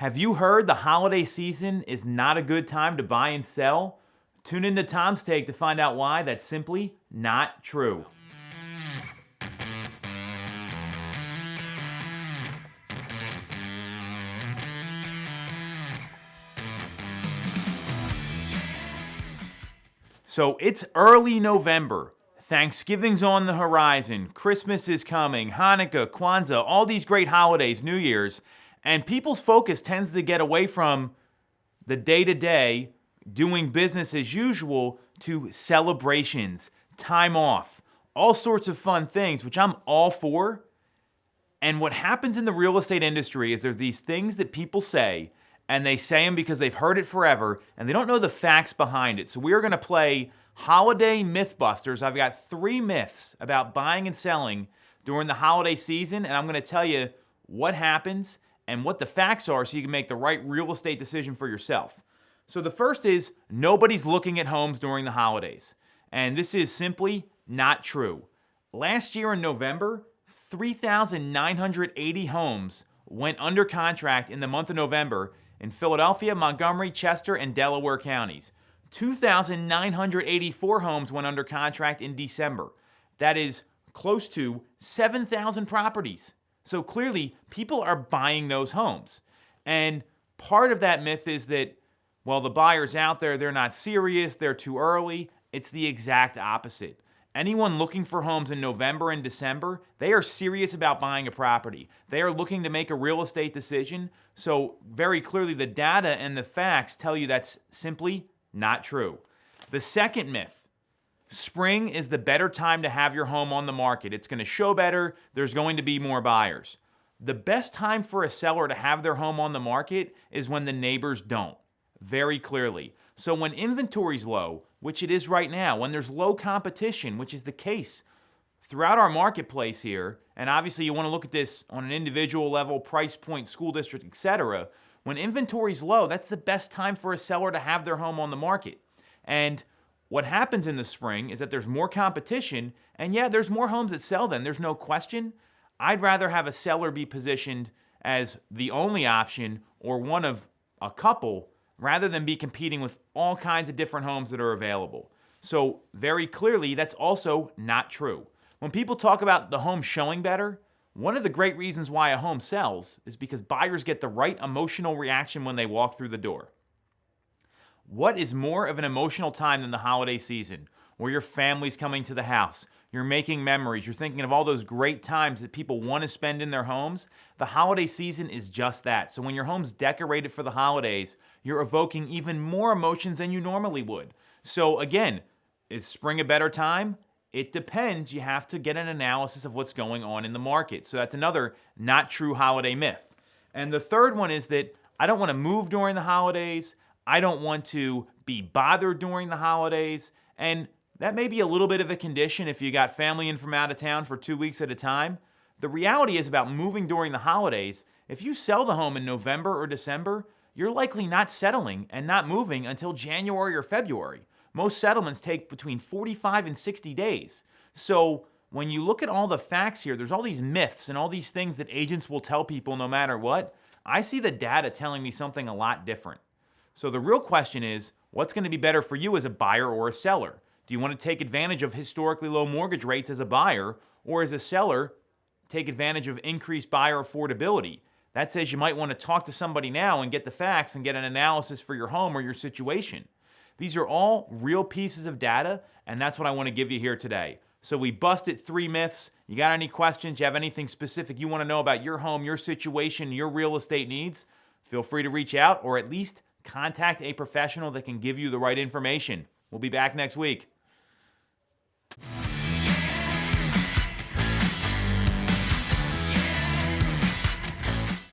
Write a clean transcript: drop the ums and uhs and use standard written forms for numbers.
Have you heard the holiday season is not a good time to buy and sell? Tune into Tom's Take to find out why that's simply not true. So it's early November. Thanksgiving's on the horizon. Christmas is coming. Hanukkah, Kwanzaa, all these great holidays, New Year's. And people's focus tends to get away from the day-to-day, doing business as usual, to celebrations, time off, all sorts of fun things, which I'm all for. And what happens in the real estate industry is there's these things that people say, and they say them because they've heard it forever, and they don't know the facts behind it. So we are going to play Holiday Mythbusters. I've got 3 myths about buying and selling during the holiday season, and I'm going to tell you what happens and what the facts are so you can make the right real estate decision for yourself. So the first is nobody's looking at homes during the holidays. And this is simply not true. Last year in November, 3,980 homes went under contract in the month of November in Philadelphia, Montgomery, Chester, and Delaware counties. 2,984 homes went under contract in December. That is close to 7,000 properties. So clearly, people are buying those homes. And part of that myth is that, well, the buyers out there, they're not serious, they're too early. It's the exact opposite. Anyone looking for homes in November and December, they are serious about buying a property. They are looking to make a real estate decision. So very clearly, the data and the facts tell you that's simply not true. The second myth, spring is the better time to have your home on the market. It's going to show better. There's going to be more buyers. The best time for a seller to have their home on the market is when the neighbors don't, very clearly. So when inventory's low, which it is right now, when there's low competition, which is the case throughout our marketplace here, and obviously you want to look at this on an individual level, price point, school district, etc. When inventory's low, that's the best time for a seller to have their home on the market. And what happens in the spring is that there's more competition, and yeah, there's more homes that sell then, there's no question. I'd rather have a seller be positioned as the only option or one of a couple rather than be competing with all kinds of different homes that are available. So very clearly, that's also not true. When people talk about the home showing better, one of the great reasons why a home sells is because buyers get the right emotional reaction when they walk through the door. What is more of an emotional time than the holiday season, where your family's coming to the house, you're making memories, you're thinking of all those great times that people want to spend in their homes? The holiday season is just that. So when your home's decorated for the holidays, you're evoking even more emotions than you normally would. So again, is spring a better time? It depends. You have to get an analysis of what's going on in the market. So that's another not true holiday myth. And the third one is that I don't want to move during the holidays. I don't want to be bothered during the holidays. And that may be a little bit of a condition if you got family in from out of town for 2 weeks at a time. The reality is about moving during the holidays. If you sell the home in November or December, you're likely not settling and not moving until January or February. Most settlements take between 45 and 60 days. So when you look at all the facts here, there's all these myths and all these things that agents will tell people no matter what. I see the data telling me something a lot different. So the real question is, what's going to be better for you as a buyer or a seller? Do you want to take advantage of historically low mortgage rates as a buyer, or as a seller, take advantage of increased buyer affordability? That says you might want to talk to somebody now and get the facts and get an analysis for your home or your situation. These are all real pieces of data, and that's what I want to give you here today. So we busted 3 myths. You got any questions? You have anything specific you want to know about your home, your situation, your real estate needs? Feel free to reach out or at least contact a professional that can give you the right information. We'll be back next week.